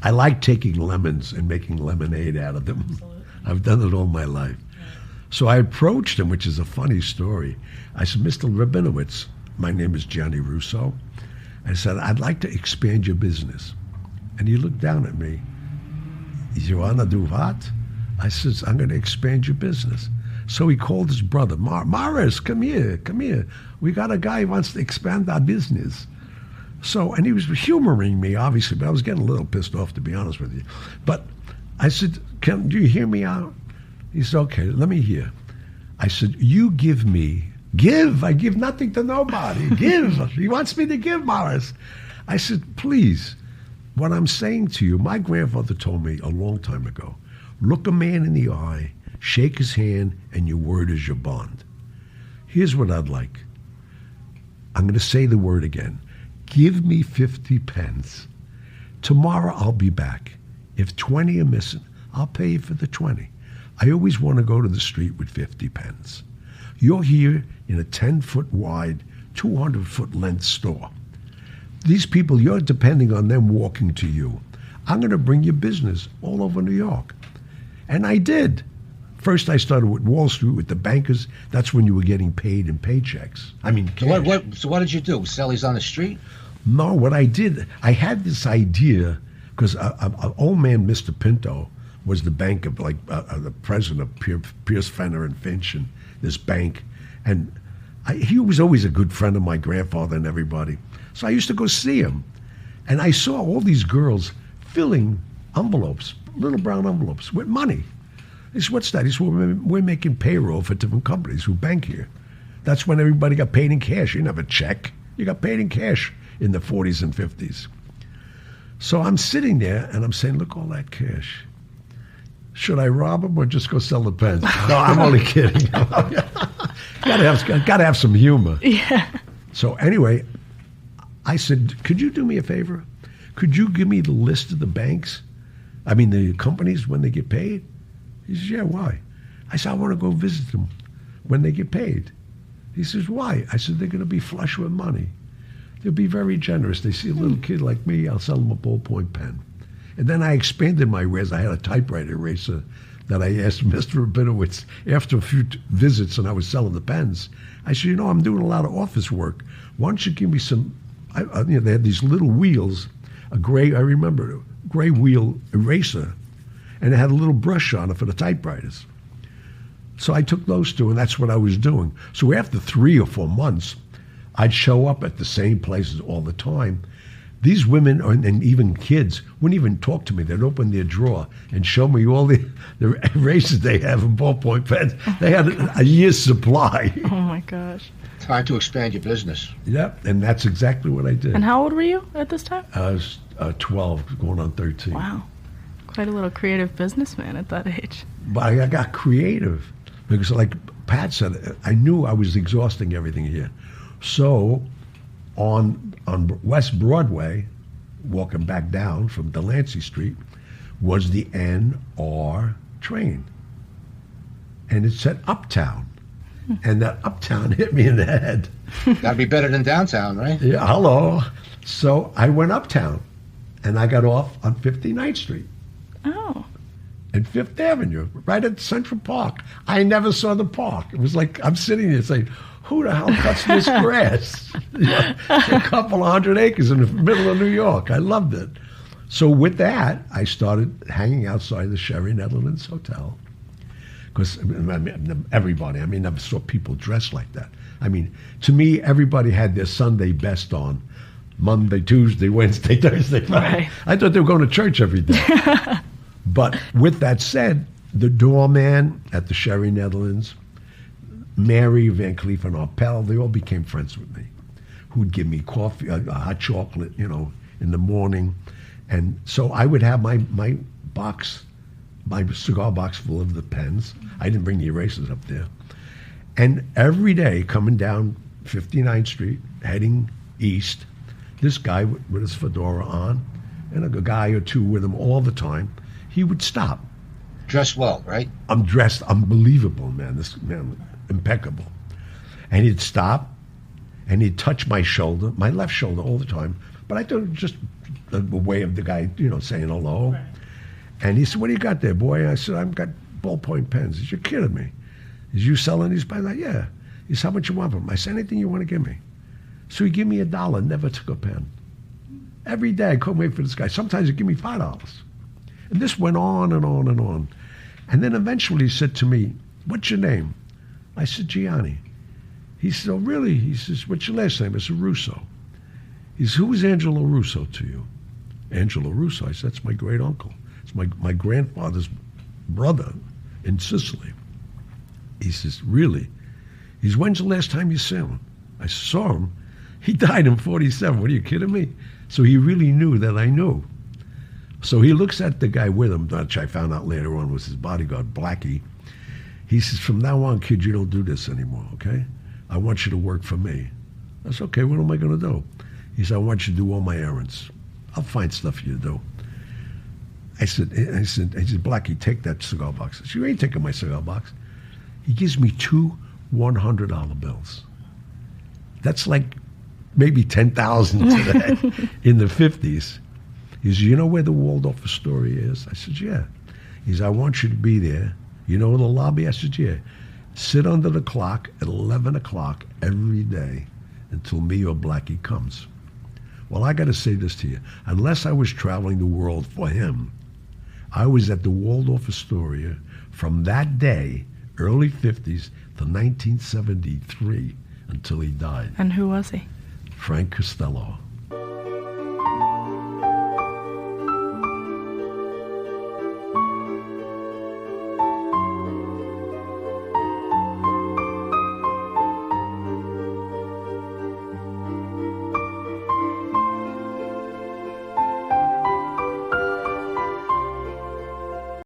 I like taking lemons and making lemonade out of them. Absolutely. I've done it all my life. So I approached him, which is a funny story. I said, Mr. Rabinowitz, my name is Gianni Russo. I said, I'd like to expand your business. And he looked down at me. You want to do what? I said, I'm going to expand your business. So he called his brother, Morris, come here. We got a guy who wants to expand our business. So, and he was humoring me, obviously, but I was getting a little pissed off, to be honest with you. But I said, do you hear me out? He said, okay, let me hear. I said, you give me, I give nothing to nobody, give. He wants me to give, Morris. I said, please, what I'm saying to you, my grandfather told me a long time ago, look a man in the eye, shake his hand, and your word is your bond. Here's what I'd like. I'm going to say the word again. Give me 50 pence. Tomorrow I'll be back. If 20 are missing, I'll pay you for the 20. I always want to go to the street with 50 pence. You're here in a 10-foot wide, 200-foot length store. These people, you're depending on them walking to you. I'm going to bring your business all over New York. And I did. First, I started with Wall Street with the bankers. That's when you were getting paid in paychecks. I mean, So what did you do? Sell these on the street? No, what I did, I had this idea, because an old man, Mr. Pinto, was the bank of, the president of Pierce, Fenner and Finch, and this bank. And he was always a good friend of my grandfather and everybody. So I used to go see him. And I saw all these girls filling envelopes, little brown envelopes, with money. He said, what's that? He said, well, we're making payroll for different companies who bank here. That's when everybody got paid in cash. You didn't have a check. You got paid in cash in the 40s and 50s. So I'm sitting there and I'm saying, look, all that cash. Should I rob them or just go sell the pens? No, I'm only kidding. Gotta have some humor. Yeah. So anyway, I said, could you do me a favor? Could you give me the list of the banks? I mean, the companies when they get paid? He says, yeah, why? I said, I want to go visit them when they get paid. He says, why? I said, they're going to be flush with money. They'll be very generous. They see a little kid like me, I'll sell them a ballpoint pen. And then I expanded my wares. I had a typewriter eraser that I asked Mr. Rabinowitz after a few visits, and I was selling the pens. I said, I'm doing a lot of office work. Why don't you give me some, they had these little wheels, I remember, a gray wheel eraser, and it had a little brush on it for the typewriters. So I took those two, and that's what I was doing. So after 3 or 4 months, I'd show up at the same places all the time. These women and even kids wouldn't even talk to me. They'd open their drawer and show me all the erasers they have and ballpoint pens. They had a year's supply. Oh, my gosh. Time to expand your business. Yep, and that's exactly what I did. And how old were you at this time? I was 12, going on 13. Wow. Quite a little creative businessman at that age. But I got creative because, like Pat said, I knew I was exhausting everything here. So on West Broadway, walking back down from Delancey Street, was the NR train. And it said Uptown. And that Uptown hit me in the head. That'd be better than downtown, right? Yeah, hello. So I went Uptown, and I got off on 59th Street. Oh. And Fifth Avenue, right at Central Park. I never saw the park. It was like, I'm sitting there saying, who the hell cuts this grass? A couple of 100 acres in the middle of New York. I loved it. So with that, I started hanging outside the Sherry Netherlands Hotel. Because everybody, I never saw people dressed like that. To me, everybody had their Sunday best on. Monday, Tuesday, Wednesday, Thursday, Friday. Right. I thought they were going to church every day. But with that said, the doorman at the Sherry Netherlands, Mary Van Cleef and Arpel, they all became friends with me. Who'd give me coffee, hot chocolate, in the morning. And so I would have my cigar box full of the pens. I didn't bring the erasers up there. And every day coming down 59th Street, heading east, this guy with his fedora on, and a guy or two with him all the time, he would stop. Dress well, right? I'm dressed unbelievable, man. This man, impeccable. And he'd stop, and he'd touch my shoulder, my left shoulder all the time, But I thought it was just a way of the guy, saying hello. Right. And he said, what do you got there, boy? I said, I've got ballpoint pens. He said, you're kidding me. He said, you selling these pens? I said, yeah. He said, how much you want for them? I said, anything you want to give me. So he gave me $1, never took a pen. Every day I couldn't wait for this guy. Sometimes he'd give me $5. And this went on and on and on. And then eventually he said to me, what's your name? I said, Gianni. He said, oh, really? He says, what's your last name? I said, Russo. He said, who is Angelo Russo to you? Angelo Russo. I said, that's my great uncle. It's my grandfather's brother in Sicily. He says, really? He says, when's the last time you saw him? I saw him. He died in 47. What, are you kidding me? So he really knew that I knew. So he looks at the guy with him, which I found out later on was his bodyguard, Blackie. He says, from now on, kid, you don't do this anymore, okay? I want you to work for me. I said, okay, what am I going to do? He said, I want you to do all my errands. I'll find stuff for you to do. I said, Blackie, take that cigar box. I said, you ain't taking my cigar box. He gives me 2 $100 bills. That's like maybe 10,000 today in the 50s. He said, you know where the Waldorf Astoria is? I said, yeah. He said, I want you to be there. You know the lobby? I said, yeah. Sit under the clock at 11 o'clock every day until me or Blackie comes. Well, I got to say this to you. Unless I was traveling the world for him, I was at the Waldorf Astoria from that day, early 50s, to 1973 until he died. And who was he? Frank Costello.